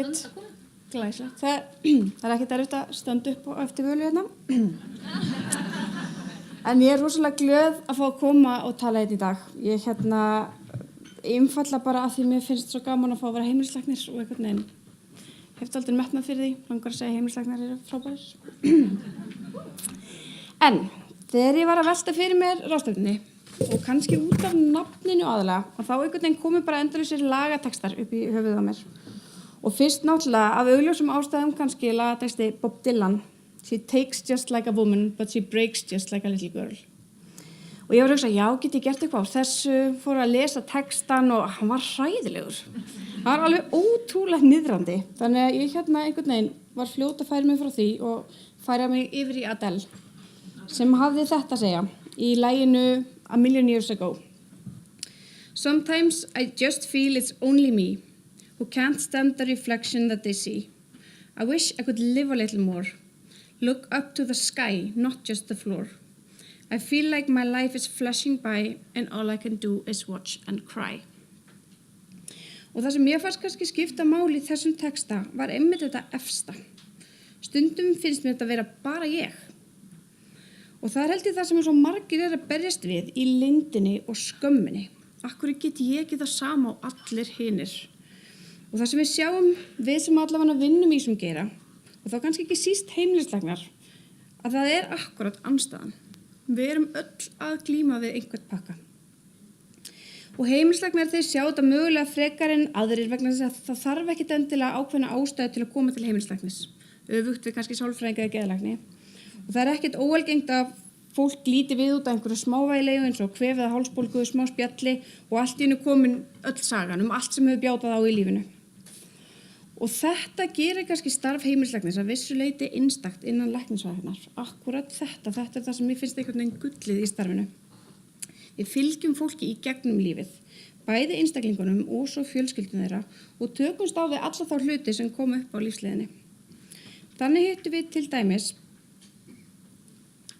Glæsilegt. Það ekkert erfitt að standa upp á eftir völu hérna. En ég rosalega glöð að fá að koma og tala hérna í dag. Ég einfalla bara að því mér finnst svo gaman að fá að vera heimilislæknir og einhvern veginn hef aldrei metnað fyrir því. Langar að segja heimilislæknar eru frábærir. En þegar ég var að velta fyrir mér ráðstefnunni og kannski út af nafninu aðalega, og þá einhvern veginn komu bara endalausir lagatextar upp í höfuðið á mér. Og fyrst náttúrulega af augljósum ástæðum kannski lagatexti Bob Dylan. She takes just like a woman, but she breaks just like a little girl. Og ég var að hugsa, já, get ég gert eitthvað á þessu, fór að lesa textan og hann var hræðilegur. Hann var alveg ótrúlega niðrandi. Þannig að ég einhvern veginn var fljót að færa mig frá því og færa mig yfir í Adele, sem hafði þetta að segja í laginu A Million Years Ago. Sometimes I just feel it's only me who can't stand the reflection that they see. I wish I could live a little more. Look up to the sky, not just the floor. I feel like my life is flashing by and all I can do is watch and cry. Og það sem mér fannst kannski skipta máli í þessum texta var einmitt þetta efsta. Stundum finnst mér þetta vera bara ég. Og það held ég það sem svo margir að berjast við í leyndinni og skömminni. Akkur get ég ekki það sama á allir hinir. Og það sem við sjáum, við sem allavega vinnum í þessum geira, og þá kannski ekki síst heimilislæknar, að það er akkurat andstæðan. Við erum öll að glíma við einhvern pakka. Og heimilislæknar þeir sjá þetta mögulega frekar en aðrir vegna þess að það þarf ekkit endilega ákveðna ástæðu til að koma til heimilislæknis. Öfugt við kannski sálfræðinga eða geðlækni. Og það er ekkit óalgengt að fólk líti við út af einhverju smávælegu eins og kvef eða hálsbólgu, smá spjalli og allt í einu komin öll sagan allt sem hefur bjátað á í lífinu. Og þetta gerir kannski starf heimilislæknis að vissu leyti einstakt innan læknisfræðinnar. Akkurat þetta er það sem mér finnst einhvern veginn gullið í starfinu. Við fylgjum fólki í gegnum lífið, bæði einstaklingunum og svo fjölskyldum þeirra og tökumst á við alla þá hluti sem koma upp á lífsleiðinni. Þannig hittum við til dæmis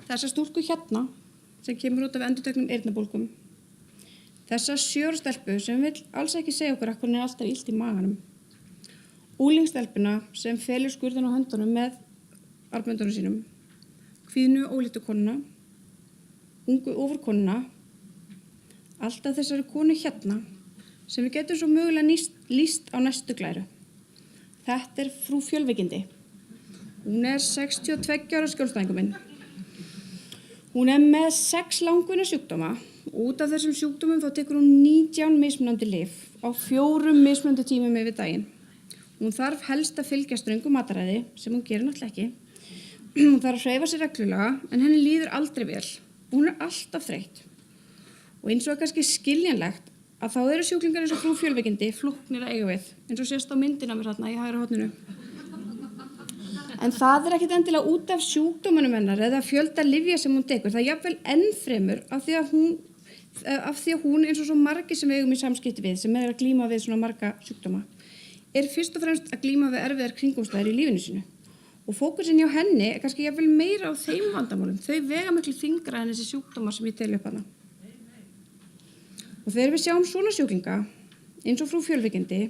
þessa stúlku hérna sem kemur út af endurteknum eyrnabólgum. Þessa 7 ára stelpu sem vill alls ekki segja okkur að hún er alltaf illt í maganum. Úlingsstelpuna sem felur skurðan á höndunum með armböndunum sínum. Kvíðnu ólítu konuna, ungu ofurkonuna, alltaf þessari konu hérna sem við getum svo mögulega lýst á næstu glæru. Þetta er frú Fjölveikindi. Hún er 62 ára skjólstæðingur minn. Hún er með 6 langvinna sjúkdóma. Út af þessum sjúkdómum þá tekur hún 19 mismunandi lyf á 4 mismunandi tímum yfir daginn. Hún þarf helst að fylgja ströngu mataræði, sem hún gerir náttúrulega ekki. Hún þarf að hreyfa sér reglulega, en henni líður aldrei vel. Hún er alltaf þreytt. Og eins og kannski skiljanlegt að þá eru sjúklingar eins og frú Fjölveikindi flóknir að eiga við, eins og sést á myndina mér þarna í hægra horninu. En það er ekkit endilega út af sjúkdómanum hennar eða fjölda lyfja sem hún tekur. Það er jafnvel ennfremur af því að hún eins og svo margir sem við eigum í samskipti við, sem að glíma við svona marga sjúkdóma, er fyrst og fremst að glíma við erfiðar kringumstæður í lífinu sínu. Og fókusin hjá henni er kannski jafnvel meira á þeim vandamálum. Þau vega miklu þyngra en þessi sjúkdómar sem ég tel upp hana. Og þegar við sjáum svona sjúklinga, eins og frú Fjölveikindi,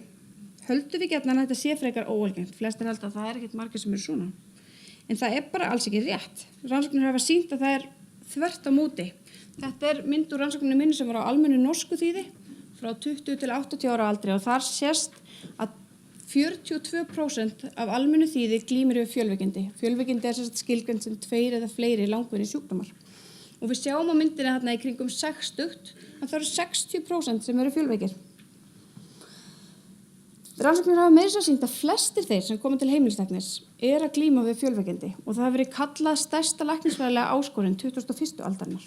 höldum við gjarnan að þetta sé frekar óalgengt. Flestir halda að það er ekkert margir sem eru svona. En það er bara alls ekki rétt. Rannsóknir hafa sýnt að það er þvert á móti. Þetta er mynd úr rannsókninni minni sem var á almennu norsku þýði frá 20 til 80 ára aldri og þar sést að 42% af almennu þýði glímir við fjölveikindi. Fjölveikindi er skilgreind sem 2 eða fleiri langvinnir sjúkdómar. Og við sjáum á myndinni þarna í kringum 60 að það eru 60% sem eru fjölveikir. Rannsóknir hafa meira að sýnt að flestir þeir sem koma til heimilislæknis er að glíma við fjölveikindi og það hefur verið kallað stærsta læknisfræðilega áskorun 21. aldarinnar.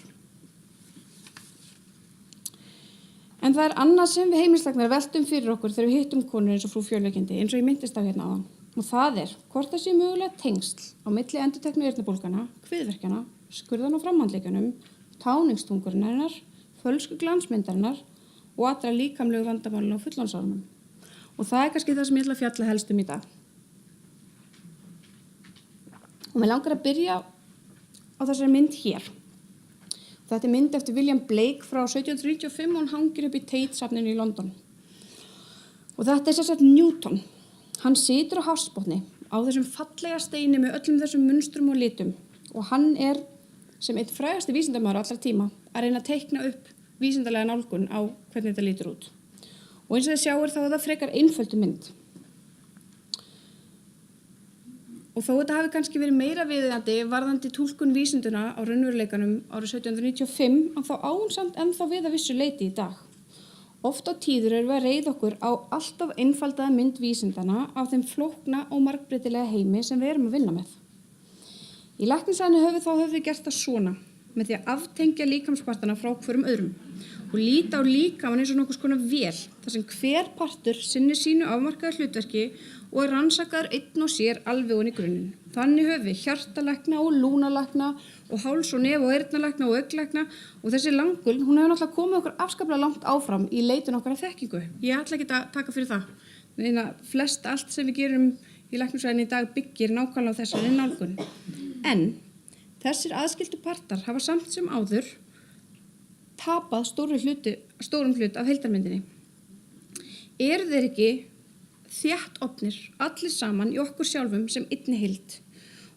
En það er annað sem við heimilislæknar veltum fyrir okkur þegar við hittum konur eins og frú Fjölveikindi, eins og ég myndist á hérna áðan. Og það er hvort það sé mögulega tengsl á milli endurteknu eyrnabólgana, kviðverkjana, skurðan og framhandleikjunum, táningstungurinnar, fölsku glansmyndarinnar og allra líkamlegu vandamálin á fullorðinsárunum. Og það er kannski það sem ég ætla að fjalla helst í dag. Og mér langar að byrja á þessari mynd hér. Þetta er mynd eftir William Blake frá 1795 og hann hangir upp í Tate-safninu í London. Og þetta er Newton. Hann situr á hafsbotni á þessum fallega steini með öllum þessum munstrum og litum og hann sem einn frægasti vísindamaður allra tíma að reyna að teikna upp vísindalega nálgun á hvernig þetta lítur út. Og eins og þið sjáir þá það frekar einföldu mynd. Og þó þetta hafi kannski verið meira viðeigandi varðandi túlkun vísinduna á raunveruleikanum árið 1795 þá á hún samt ennþá við að vissu leyti í dag. Oft á tíður erum við að reiða okkur á alltaf einfaldaða mynd vísindana af þeim flókna og margbreytilega heimi sem við erum að vinna með. Í læknisfræðinni höfum við gert það svona, með því að aftengja líkamspartana frá hverjum öðrum og líta á líkamann eins og nokkurs konar vél, þar sem hver partur sinnir sínu afmarkaða hlutverki og er rannsakaður einn og sér alveg ofan í grunninn. Þannig höfum við hjartalækna og lúnalækna og háls- og nef- og eyrnalækna og augnlækna og þessi langul, hún hefur náttúrulega komið okkur afskaplega langt áfram í leitun okkar að þekkingu. Ég ætla ekki að taka fyrir það. Þannig að flest allt sem við gerum í læknisfræðinni í dag byggir nákvæmlega á þessari nálgun. En þessir aðskildu partar hafa samt sem áður tapað stórum hlut af heildarmyndinni. Eru þeir ekki þétt opnir, allir saman í okkur sjálfum sem einni heild?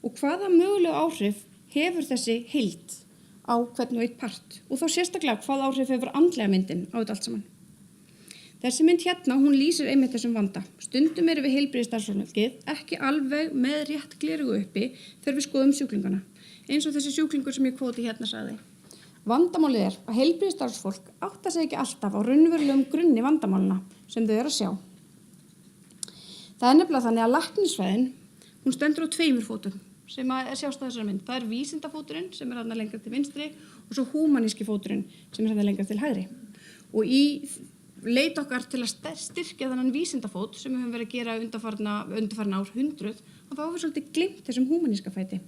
Og hvaða mögulega áhrif hefur þessi heild á hvern og einn part? Og þá sérstaklega hvaða áhrif hefur andlega myndin á þetta allt saman? Þessi mynd hérna, hún lýsir einmitt þessum vanda. Stundum erum við heilbrigðisstarfsfólkið ekki alveg með rétt gleraugu uppi þegar við skoðum sjúklingana. Eins og þessi sjúklingur sem ég kvóti hérna sagði. Vandamálið að heilbrigðisstarfsfólk áttar sig ekki alltaf á raunverulegum grunni vandamálina sem þau eru að sjá. Það nefnilega þannig að læknisfræðin, hún stendur á 2 fótum sem sjást á þessari mynd. Það vísindafóturinn sem þarna lengra til vinstri og svo húmaníski fóturinn sem þarna lengra til hægri. Og í leit okkar til að styrkja þennan vísindafót sem við höfum verið að gera undanfarna ár 100, þá höfum við svolítið gleymt þessum húmaníska fæti.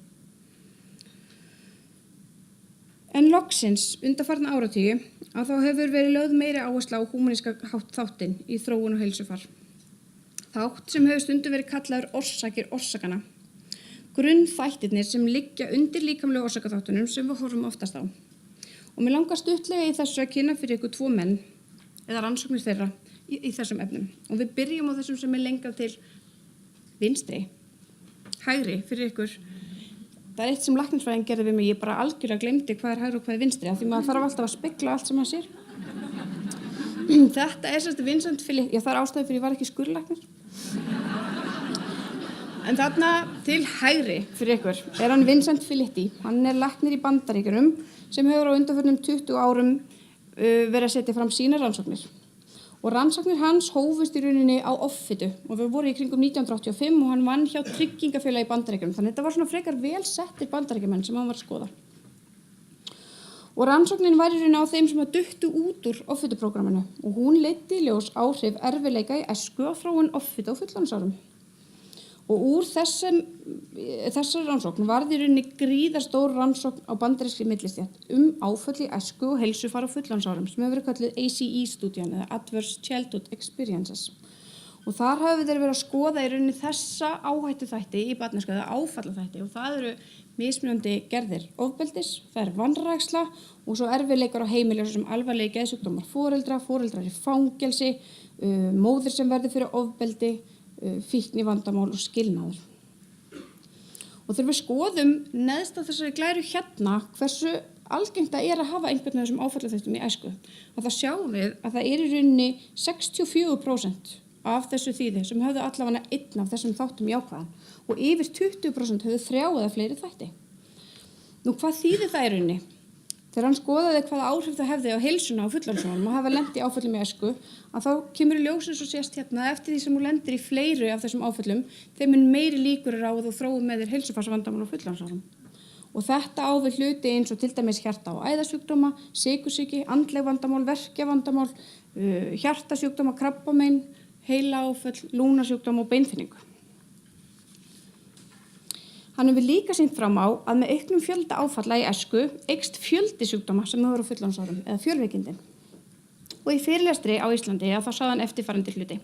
En loksins undanfarna áratugi þá hefur verið lögð meiri áhersla á húmaníska þáttinn í þróun og heilsufar. Þátt sem hefur stundum verið kallaður orsakir orsakana. Grunnþættirnir sem liggja undir líkamlegu orsakaþáttunum sem við horfum oftast á. Og mér langar stuttlega í þessu að kynna fyrir ykkur 2 menn eða rannsóknir þeirra í þessum efnum. Og við byrjum á þessum sem lengra til vinstri, hægri fyrir ykkur. Það eitt sem læknisfræðin gerði við mig, ég bara algjörlega gleymdi hvað hægri og hvað vinstri, af því maður þarf alltaf að spegla allt sem maður sér. Þetta sérst Vincent Filitti, það ástæði fyrir ég var ekki skurðlæknir. En þarna til hægri fyrir ykkur hann Vincent Filitti. Hann læknir í Bandaríkjunum sem hefur á undanförnum 20 árum verið að setja fram sínar rannsóknir. Og rannsóknir hans hófust í rauninni á offitu og við vorum í kringum 1985 og hann vann hjá tryggingafélagi í Bandaríkjunum. Þannig þetta var svona frekar vel settir Bandaríkjumenn sem hann var að skoða. Og rannsóknin var í rauninni á þeim sem að duttu út úr offituprógramminu og hún leiddi í ljós áhrif erfiðleika í æsku á þróun offitu á fullorðinsárum. Og úr þessari rannsókn varð í rauninni gríðarstór rannsókn á bandarískri millistétt áföll í æsku og heilsufar á fullorðinsárum sem hefur verið kölluð ACE-stúdían eða Adverse Childhood Experiences. Og þar hafa þeir verið að skoða í rauninni þessa áhættuþætti í barnæsku eða áfallaþætti og það eru mismunandi gerðir ofbeldis, það er vanræksla og svo erfiðleikar á heimili sem alvarlegir geðsjúkdómar foreldrar í fangelsi, móðir sem verður fyrir ofbeldi, fíknivandamál og skilnaður. Og þegar við skoðum neðst á þessari glæru hérna hversu algengt það að hafa einhvern af þessum áfallaþættum í æsku, að það sjáum við að það í rauninni 64% af þessu þýði sem höfðu allavega einn af þessum þáttum jákvæðan og yfir 20% höfðu 3 eða fleiri þætti. Nú hvað þýðir það í rauninni? Þegar hann skoðaði hvaða áhrif það hefði á heilsuna á fullorðinsárum og hafa lent í áföllum í æsku, að þá kemur í ljós eins og sést hérna að eftir því sem þú lendir í fleiri af þessum áföllum, þeim mun meiri líkur á að þú þróir með þér heilsufarsvandamál á fullorðinsárum. Og þetta á við hluti eins og til dæmis hjarta- og æðasjúkdóma, sykursýki, andleg vandamál, verkjavandamál, hjartasjúkdóma, krabbamein, heilaáföll, lúnasjúkdóma og beinþynningu. Hann hefur líka sýnt fram á að með auknum fjölda áfalla í æsku eykst fjöldi sjúkdóma sem hefur á fullorðinsárum eða fjölveikindi. Og í fyrirlestri á Íslandi þá sagði hann eftirfarandi hluti.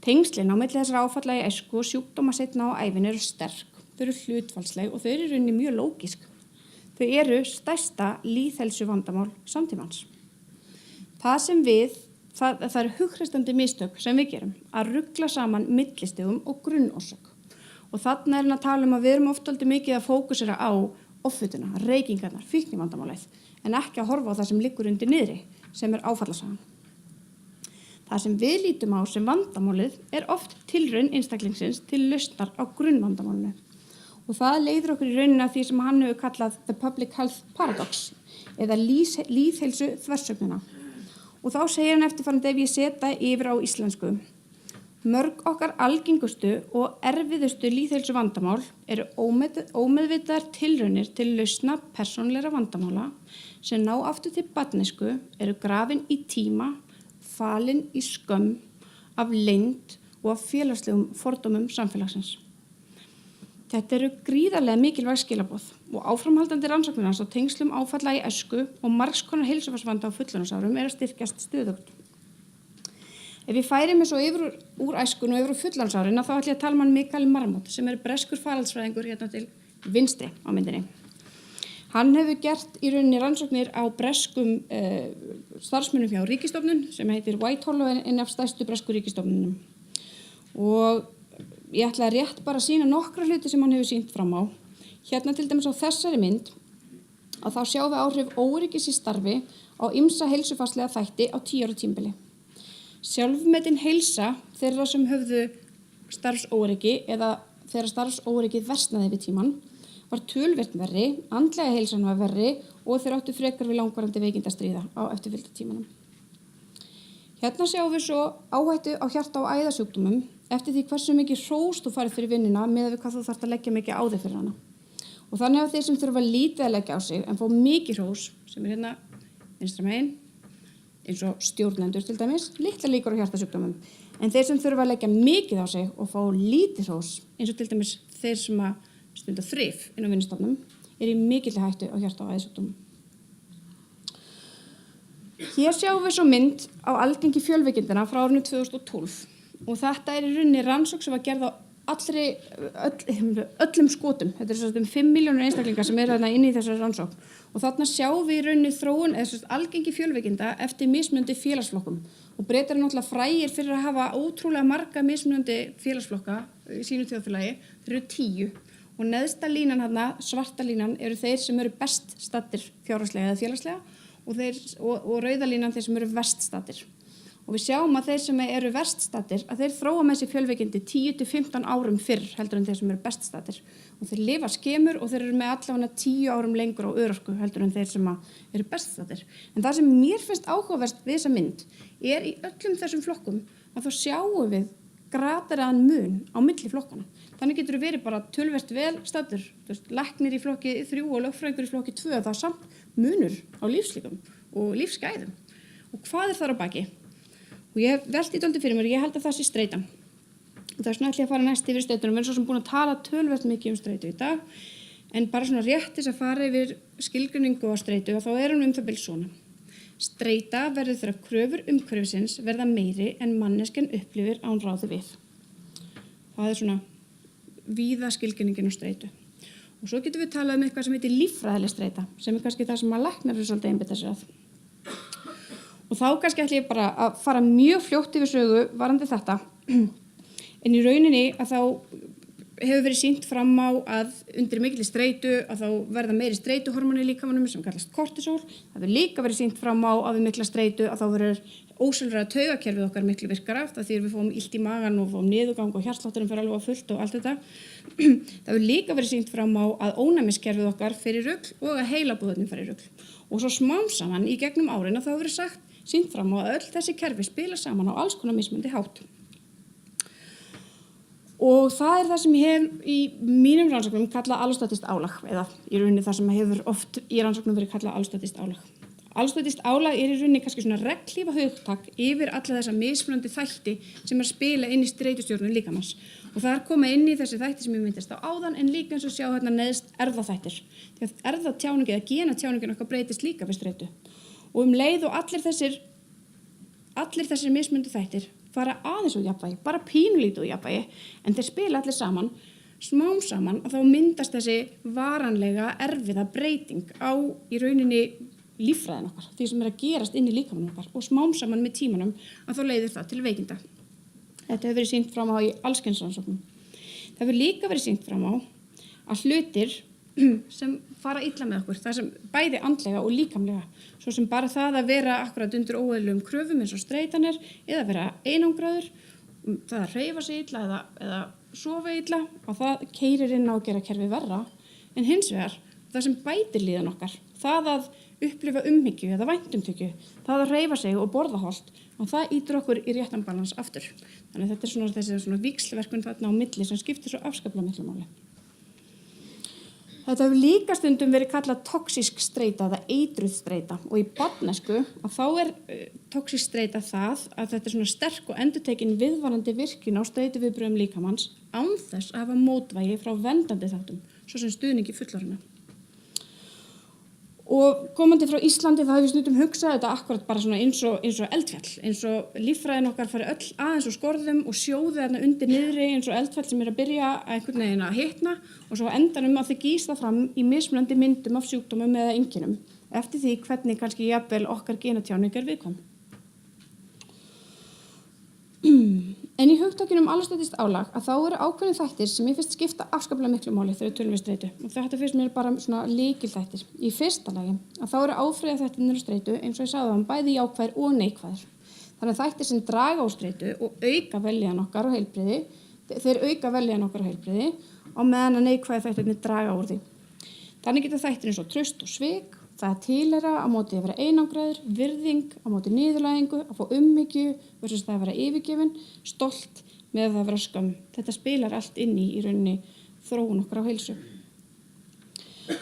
Tengslin á milli þessara áfalla í æsku og sjúkdóma seinna á ævinni eru sterk, þau eru hlutfallsleg og þau eru í rauninni mjög lógísk. Þau eru stærsta lýðheilsuvandamál samtímans. Það sem við það eru hughristandi mistök sem við gerum að rugla saman millistigum og grunnorsök. Og þarna að tala að við erum oft aldrei mikið að fókusera á offituna, reykingarnar, fíknivandamálið, en ekki að horfa á það sem liggur undir niðri, sem áfallasagan. Það sem við lítum á sem vandamálið oft tilraun einstaklingsins til lausnar á grunnvandamálinu. Og það leiðir okkur í rauninni að því sem hann hefur kallað the public health paradox, eða lýðheilsu þversögnina. Og þá segir hann eftirfarandi ef ég seta yfir á íslensku. Mörg okkar algengustu og erfiðustu lýðheilsu vandamál eru ómeðvitaðar tilraunir til lausna persónulegra vandamála sem ná aftur til barnæsku, eru grafin í tíma, falin í skömm, af leynd og af félagslegum fordómum samfélagsins. Þetta eru gríðarlega mikilvæg skilaboð og áframhaldandi rannsóknir á tengslum áfalla í æsku og margs konar heilsufarsvanda á fullorðinsárum að styrkjast stöðugt. Ef við færum svo yfir úr æskun og yfir úr fullorðinsárin þá ætla ég að tala um Mikael Marmot sem breskur faraldsfræðingur hérna til vinstri á myndinni. Hann hefur gert í rauninni rannsóknir á breskum starfsmönnum hjá ríkisstofnun sem heitir Whitehall og einn af stærstu bresku ríkisstofnunum. Og ég ætla rétt bara að sýna nokkra hluti sem hann hefur sýnt fram á. Hérna til dæmis á þessari mynd að þá sjáum við áhrif óöryggis í starfi á ýmsa heilsufarslega þætti á 10 ára tímabili. Sjálfmetin heilsa þeirra sem höfðu starfsóöryggi eða þeirra starfsóöryggið versnaði við tíman var töluvert verri, andlega heilsan var verri og þeir áttu frekar við langvarandi veikindastríða á eftirfylgdatímanum. Hérna sjáum við svo áhættu á hjarta- og æðasjúkdómum eftir því hversu mikið hrós þú farið fyrir vinnuna með við hvað þú þarft að leggja mikið á þig fyrir hana. Og þannig að þeir sem þurfa lítið að leggja á sig en fá mikið hrós, sem hérna vinstra megin, eins og stjórnendur til dæmis, litla líkur á hjartasjúkdómum. En þeir sem þurfa að leggja mikið á sig og fá lítið hrós, eins og til dæmis þeir sem að stunda þrif inn á vinnustofnum, í mikilli hættu á hjarta- og æðasjúkdómum. Hér sjáum við svo mynd á algengi fjölveikindana frá árinu 2012 og þetta í rauninni rannsókn sem var gerð á öllum skotum. Þetta svo 5 milljónir einstaklingar sem þarna inni í þessari rannsókn og þarna sjáum við í rauninni þróun eða algengi fjölveikinda eftir mismunandi félagsflokkum og Bretar náttúrulega frægir fyrir að hafa ótrúlega marga mismunandi félagsflokka í sínu þjóðfélagi. Þeir eru 10 og neðsta línan hérna, svarta línan, eru þeir sem eru best staddir fjárhagslega eða félagslega og rauða línan þeir sem eru verst staddir. Og við sjáum að þeir sem eru verst staddir, að þeir þróa með sér fjölveikindi 10-15 árum fyrr heldur en þeir sem eru best staddir. Og þeir lifa skemur og þeir eru með allavega 10 árum lengur á örorku heldur en þeir sem eru best staddir. En það sem mér finnst áhugavert við þessa mynd í öllum þessum flokkum að þá sjáum við graderaðan mun á milli flokkana. Þannig getur verið bara töluvert vel staddur, læknir í flokki 3 og lögfræðingur í flokki 2, það samt munur á lífslíkum og lífsgæðum. Og hvað þar á baki? Og ég velti dálítið fyrir mér, ég held að það sé streita. Og það ætla ég að fara næst yfir streitunum, við erum svo sem búin að tala töluvert mikið streitu í dag, en bara svona rétt þess að fara yfir skilgreiningu á streitu og þá hún það bil svona. Streita verður þegar kröfur umhverfisins verða meiri en manneskjan upplifir án ráði við. Það svona víða skilgreiningin á streitu. Og svo getum við talað eitthvað sem heitir líffræðileg streita, sem kannski það sem læknar eru svolítið einbeita sér að. Og þá kannski ætla ég bara að fara mjög fljótt yfir sögu varðandi þetta. En í rauninni að þá hefur verið sýnt fram á að undir mikilli streitu að þá verða meiri streituhormónir í líkamanum sem kallast kortisol. Það hefur líka verið sýnt fram á að við mikla streitu að þá verður ósjálfráða taugakerfið okkar miklu virkara. Það þýðir við fáum illt í magann og fáum niðurgang og hjartslátturinn fer alveg á fullt og allt þetta. Það hefur líka verið sýnt fram á að ónæmiskerfið okkar fer í rugl og að heilabúðarnir fer í rugl. Og svo smám saman í gegnum árin að þá hefur verið sýnt fram á að öll þessi kerfi spila saman á alls konar mismunandi hátt. Og það það sem ég hef í mínum rannsóknum kallað allostatist álag, eða í rauninni það sem hefur oft í rannsóknum verið kallað allostatist álag. Allostatist álag í rauninni kannski svona regnhlífa hugtak yfir alla þessa mismunandi þætti sem spila inn í streitustjórnun líkamans. Og það koma inn í þessi þætti sem ég myndist á áðan, en líka eins og sjá hérna neðst erfðaþættir. Því að erfðatjáningi eða genatjáningin okkar breytist líka við streitu. Og leið og allir þessir mismunandi þættir fara aðeins úr jafnvægi, bara pínulítið úr jafnvægi, en þeir spila allir saman, smám saman, og þá myndast þessi varanlega erfiða breyting á í rauninni líffræðin okkar, því sem að gerast inn í líkamanum okkar og smám saman með tímanum að þá leiðir það til veikinda. Þetta hefur verið sýnt fram á í alls kyns rannsóknum. Það hefur líka verið sýnt fram á að hlutir sem fara illa með okkur, það sem bæði andlega og líkamlega, svo sem bara það að vera akkurat undir óeðlilegum kröfum eins og streitan eða vera einangraður, það að hreyfa sig illa eða sofa illa og það keyrir inn á að gera kerfið verra, en hins vegar það sem bætir líðan okkar, það að upplifa umhyggju eða væntumþykju, það að hreyfa sig og borða hollt, og það ýtir okkur í réttan balans aftur. Þannig að þetta þessi svona víxlverkun þarna á milli sem skiptir svo afskaplega miklu máli. Þetta hefur líka stundum verið kallað toxísk streita eða eitruð streita og í barnæsku að þá toxísk streita það að þetta svona sterk og endurtekin viðvarandi virkjun á streituviðbrögðum líkamanns án þess að hafa mótvægi frá verndandi þáttum, svo sem stuðningi fullorðinna. Og komandi frá Íslandi þá hefur við stundum hugsað þetta akkurat bara svona eins og eldfjall, eins og líffræðin okkar fari öll aðeins úr skorðum og sjóði þarna undir niðri eins og eldfjall sem að byrja einhvern veginn að hitna og svo endanum að þau gýs það fram í mismunandi myndum af sjúkdómum eða einkennum eftir því hvernig kannski jafnvel okkar genatjáning viðkvæm. En í hugtakinu alastætist álag að þá eru ákveðin þættir sem ég finnst skipta afskaplega miklu máli þegar við tölum við streitu og þetta finnst mér bara svona lykilþættir. Í fyrsta lagi að þá eru áfrýjaþættirnir á streitu eins og ég sagði bæði jákvæðir og neikvæðir. Þannig að þættir sem draga á streitu og auka vellíðan okkar og heilbrigði, þeir auka vellíðan okkar og heilbrigði á meðan að neikvæði þættirnir draga úr því. Þannig geta þættir eins og traust og svik, það að tilheyra á móti að vera einangraður, virðing á móti niðurlægingu, að fá umhyggju versus það að vera yfirgefin, stolt með það að vera skömm. Þetta spilar allt inn í rauninni þróun okkar á heilsu.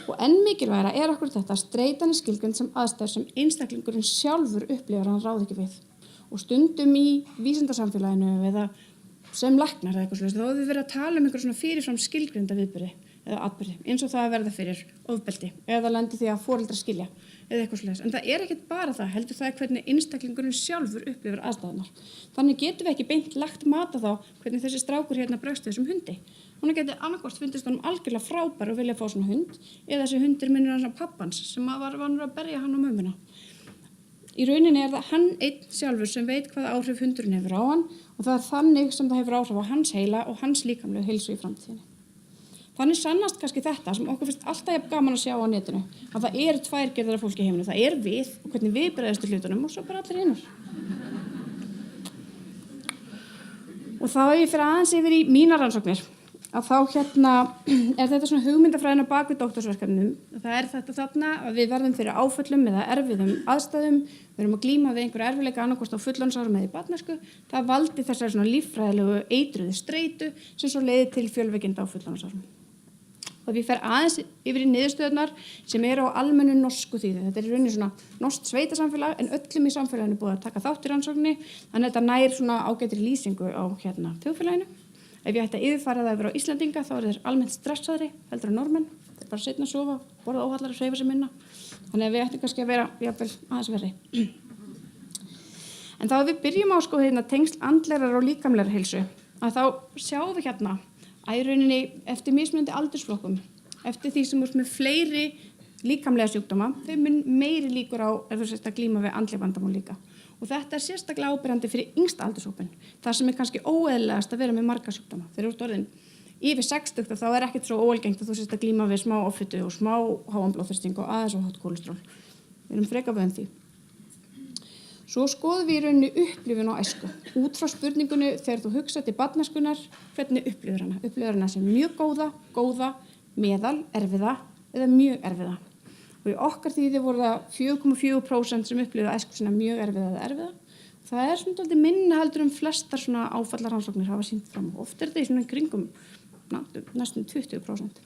Og enn mikilvægara okkur þetta að streitan skilgreind sem aðstæður sem einstaklingurinn sjálfur upplifir hann ráð ekki við. Og stundum í vísindasamfélaginu eða sem læknar eða eitthvað svoleiðis, þá hefur við verið að tala einhver svona fyrirfram skilgreinda viðburði eða atburði, eins og það að verða fyrir ofbeldi eða lendi því að foreldrar skilja eða eitthvað svoleiðis. En það ekkert bara það, heldur það hvernig einstaklingurinn sjálfur upplifir aðstæðurnar. Þannig getum við ekki beint lagt mat á þá hvernig þessi strákur hérna bregst við þessum hundi. Hún geti annarkvort fundist honum algjörlega frábær og vilja fá svona hund eða þessi hundur minnir hans á pappans sem var vanur að berja hann á mömmuna. Í rauninni það hann einn sjálfur sem veit hvaða áhrif hundurinn hefur á hann og það þannig sem það hefur áhrif á hans heila og hans líkamlegu heilsu í framtíðinni. Þannig sannast kannski þetta sem okkur finnst alltaf jafn gaman að sjá á netinu, að það eru tvær gerðar af fólki í heiminu, það við og hvernig við bregðumst við hlutunum og svo bara allir hinir. Og þá ég fyrir aðeins yfir í mínar rannsóknir, að þá þetta svona hugmyndafræðin á bak við doktorsverkefnum. Það þetta þarna að við verðum fyrir áföllum eða erfiðum aðstæðum, við erum að glíma við einhverja erfiðleika annarkvort á fullorðinsárum eða í barnæsku, það valdi þessari svona líffræðilegu eitruðu streitu sem svo leiði til fjölveikinda á fullorðinsárum. Og við fer aðeins yfir í niðurstöðurnar sem eru á almennu norsku þýði. Þetta í rauninni svona norskt sveitasamfélag en öllum í samfélaginu búið að taka þátt í rannsókninni, þannig að þetta nær svona ágætri lýsingu á þjóðfélaginu. Ef ég ætti að yfirfæra það yfir á Íslendinga þá eru þeir almennt stressaðri heldur en Norðmenn. Þeir bara seinna að sofa, borða óhallar og hreyfa sig minna. Þannig að við ættum kannski að vera jafnvel aðeins verri. En þá ef við byrjum á tengsl andlegrar og líkamlegrar heilsu, að þá sjáum við að í rauninni eftir mismunandi aldursflokkum, eftir því sem með fleiri líkamlega sjúkdóma, þeim mun meiri líkur á að glíma við andleg vandamál líka. Og þetta sérstaklega áberandi fyrir yngsta aldurshópinn, þar sem kannski óeðlilegast að vera með marga sjúkdóma. Þegar þú ert orðin yfir 60 þá ekkert svo óalgengt að þú sést að glíma við smá offitu og smá háan blóðþrýsting og aðeins og hátt kólesteról. Við erum freka vön því. Svo skoðum við í rauninni upplifun á æsku. Út frá spurningunni þegar þú hugsa til barnæskunnar, hvernig upplifur hana? Upplifur hana sem mjög góða, meðal, erfiða eða mjög erfiða. Og í okkar þýði voru það 4,4% sem upplifðu æsku sinna mjög erfiða eða erfiða. Það svona dálítið minna heldur flestar svona áfallarannsóknir hafa sýnt fram. Oft þetta í svona kringum næstum 20%.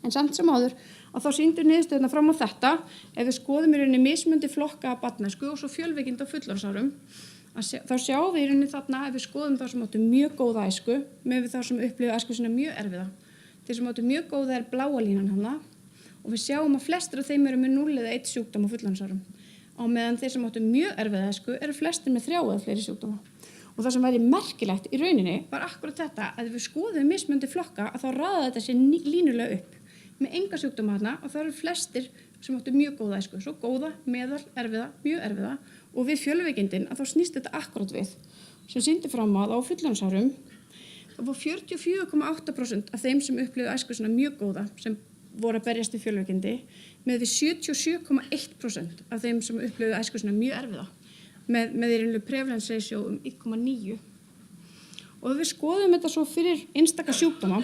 En samt sem áður að þá sýndu niðurstöðurnar fram á þetta ef við skoðum í rauninni mismunandi flokka af barnæsku og svo fjölveikinda á fullorðinsárum þá sjáum við í rauninni þarna ef við skoðum þá sem áttu mjög góða æsku með þá sem upplifðu æsku sinna mjög erfiða. Þeir sem áttu mjög góða bláa línan hana og við sjáum að flestir af þeim eru með 0 eða 1 sjúkdóm á fullorðinsárum. Á meðan þeir sem áttu mjög erfiða æsku eru flestir með 3 eða fleiri sjúkdóma. Og það sem væri merkilegt í rauninni var akkurat þetta að ef við skoðum mismunandi flokka að þá raða þetta sér línulega upp með enga sjúkdóma þarna og það eru flestir sem áttu mjög góða æsku, svo góða, meðal, erfiða, mjög erfiða og við fjölveikindin að þá snýst þetta akkurat við sem sýndi fram að á fullorðinsárum það var 44,8% af þeim sem upplifðu æsku svona mjög góða sem voru að berjast við fjölveikindi með við 77,1% af þeim sem upplifðu æsku svona mjög erfiða með í rauninni prevalence ratio 1,9 og ef við skoðum þetta svo fyrir einstaka sjúkdóma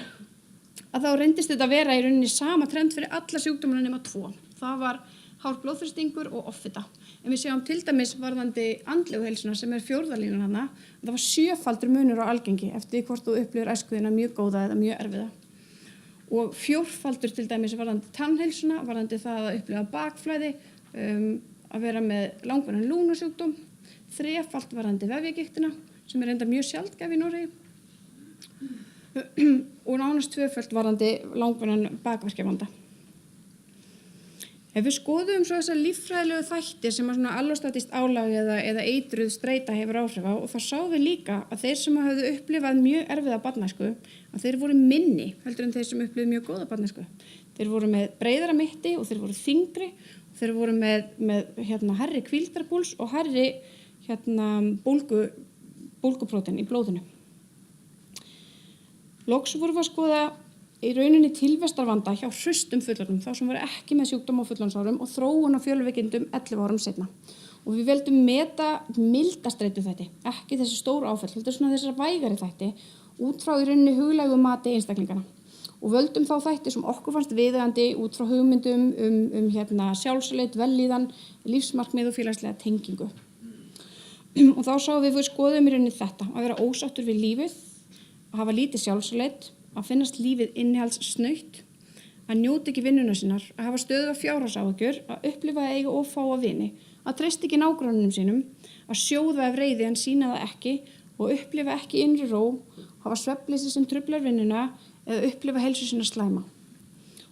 að þá reyndist þetta að vera í rauninni sama trend fyrir alla sjúkdómana nema 2. Það var hár blóðþrýstingur og offita. En við sjáum til dæmis varðandi andlegu heilsuna sem 4. línan hana, það var 7-faldur munur á algengi eftir hvort þú upplifir æskuðina mjög góða eða mjög erfiða. Og 4-faldur til dæmis varðandi tannheilsuna, varðandi það að upplifa bakflæði, að vera með langvinnan lungnasjúkdóm, 3-fald varðandi vefjagigtina sem reynda mjög sjaldgæf í Noregi og nánast 2-falt varðandi langvinnan bakverkjavanda. Ef við skoðum svo þessar líffræðilegu þættir sem að svona allostatískt álag eða eitruð streita hefur áhrif á og þá sáum við líka að þeir sem hafðu upplifað mjög erfiða barnæsku að þeir voru minni heldur en þeir sem upplifðu mjög góða barnæsku. Þeir voru með breiðara mitti og þeir voru þyngri og þeir voru með hærri hvíldarpúls og hærri bólguprótein í blóðinu. Loks vorum við að skoða í rauninni tilvistarvanda hjá hraustum fullorðnum, þá sem voru ekki með sjúkdóma á fullorðinsárum og þróun á fjölveikindum 11 árum seinna. Og við veldum meta milda streituþætti, ekki þessi stóru áföll, heldur svona þessar vægari þætti, út frá í rauninni huglægu mati einstaklingana. Og völdum þá þætti sem okkur fannst viðeigandi út frá hugmyndum sjálfsáleit, vellíðan, lífsmarkmið og félagslega tengingu. Og þá sáum við skoðum í rauninni þetta, að vera ósáttur við lífið, að hafa lítið sjálfsáleit, að finnast lífið innihaldssnautt, að njóta ekki vinnuna sinnar, að hafa stöðuga fjárhagsáhyggjur, að upplifa að eiga of fáa vini, að treysta ekki nágrannanum sínum, að sjóða af reiði en sýna það ekki og upplifa ekki innri ró, hafa svefnleysi sem truflar vinnuna eða upplifa heilsu sína slæma.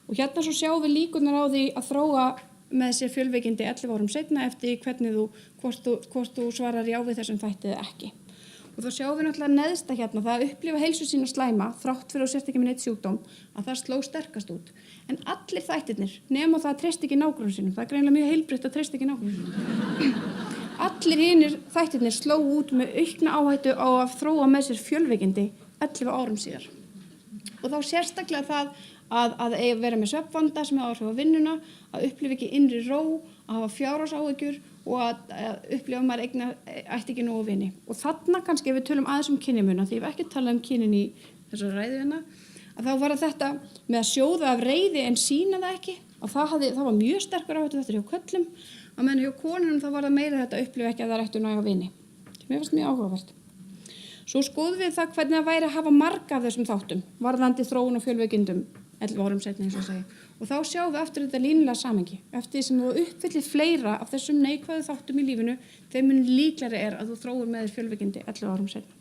Og hérna svo sjáum við líkurnar á því að þróa með sér fjölveikindi 11 árum seinna eftir hvort þú svarar já við þessum þætti eða ekki. Og þá sjáum við náttúrulega neðsta hérna það að upplifa heilsu sína slæma þrátt fyrir að sért ekki með neitt sjúkdóm að það sló sterkast út. En allir þættirnir nema það að treysta ekki nágrannanum sínum, það er greinilega mjög heilbrigt að treysta ekki nágrannanum sínum. Allir hinir þættirnir sló út með aukna áhættu á að þróa með sér fjölveikindi 11 árum síðar. Og þá sérstaklega það að vera með svefnvanda sem hefur áhrif á vinnuna, að upplifa ekki innri ró, að hafa fjárhagsáhyggjur og að upplifa maður ætti ekki nógu vini. Og þarna kannski ef við tölum aðeins kynjamuna, því ég hef ekki talað kynin í þessari ræðu hérna, að þá var þetta með að sjóða af reiði en sýna það ekki, og það var mjög sterkur áhættu þetta hjá körlum, að meðan hjá konunum þá var það meira þetta upplifa ekki að það ættu næga vini. Mér fannst mjög áhugavert. Svo skoðum við það hvernig það væri að hafa marga af þessum þáttum, varðandi þróun og fjölveikindum 11 árum seinna eins og segi. Og þá sjáum við aftur þetta línulega samhengi. Eftir því sem þú uppfyllir fleira af þessum neikvæðu þáttum í lífinu, þeim mun líklegri að þú þróir með þér fjölveikindi 11 árum seinna.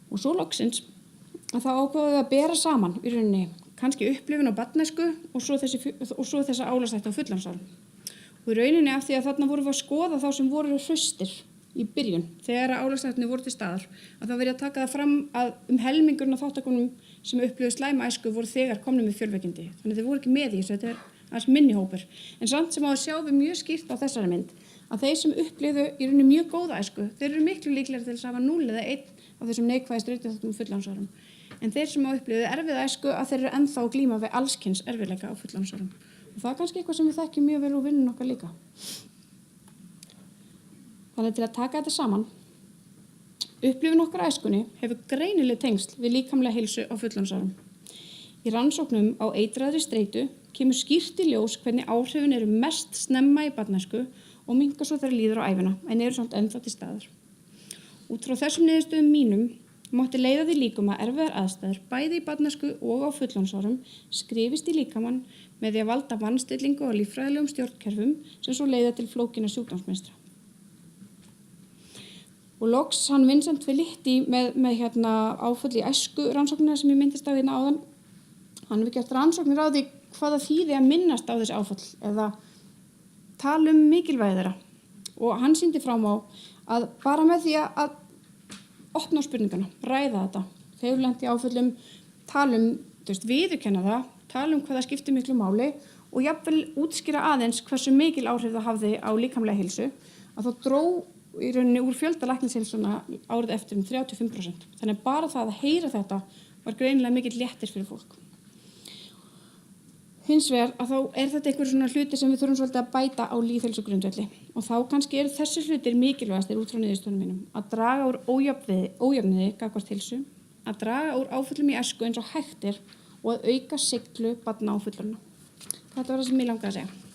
Og svo loksins að þá ákváðum við að bera saman í rauninni kannski upplifun á barnæsku og svo þessa álagsþætti á fullorðinsárum. Og í rauninni af því að þarna vorum við að skoða þá sem voru hraustir í byrjun, þegar álagsþættirnir voru til staðar, að þá verið að taka það fram að helmingurinn af þáttakunum sem upplifðu slæma æsku voru þegar komnir með fjölveikindi. Þannig að þeir voru ekki með í þessu, þetta aðeins minni hópur. En samt sem á að sjá við mjög skýrt á þessari mynd, að þeir sem upplifðu í rauninni mjög góða æsku, þeir eru miklu líklegri til þess að hafa 0 eða 1 af þessum neikvæðu streituþáttum á fullorðinsárum. En þeir sem upplifðu erfiða æsku, að þeir eru ennþá að glíma við alls kyns erfiðleika á fullorðinsárum. Og það er kannski eitthvað sem við þekkjum mjög vel úr vinnunni okkar líka. Þannig til að taka þetta saman, upplifun okkar á æskunni hefur greinileg tengsl við líkamlega heilsu á fullorðinsárum. Í rannsóknum á eitraðri streitu kemur skýrt í ljós hvernig áhrifin eru mest snemma í barnæsku og minnka svo þegar líður á ævina, en eru samt ennþá til staðar. Út frá þessum niðurstöðum mínum mátti leiða því líkum að erfiðar aðstæður, bæði í barnæsku og á fullorðinsárum, skrifist í líkamann með því að valda vanstillingu á líffræðilegum stjórnkerfum sem svo leiða til flókinna sjúkdómsmynstra. Og loks hann Vincent Felitti með áföll í æsku rannsóknina sem ég myndist á hérna áðan. Hann hefur gert rannsóknir á því hvaða þýði að minnast á þessi áföll eða tala mikilvægi þeirra. Og hann sýndi fram á að bara með því að opna á spurningana, ræða þetta. Þegar lenti áföllum, viðurkenna það, tala hvað það skiptir miklu máli og jafnvel útskýra aðeins hversu mikil áhrif það hafði á líkamlega heilsu, að þá dró í rauninni úr fjölda læknisheilsuna árið eftir 35%. Þannig bara það að heyra þetta var greinilega mikill léttir fyrir fólk. Hins vegar að þá þetta einhver svona hluti sem við þurfum svolítið að bæta á lýðheilsugrundvelli og þá kannski þessi hlutir mikilvægastir út frá niðurstöðunum mínum, að draga úr ójöfnuði gagnvart heilsu, að draga úr áföllum í æsku eins og hægt og að auka seiglu barna og fullorðna. Þetta var það sem ég langaði að segja.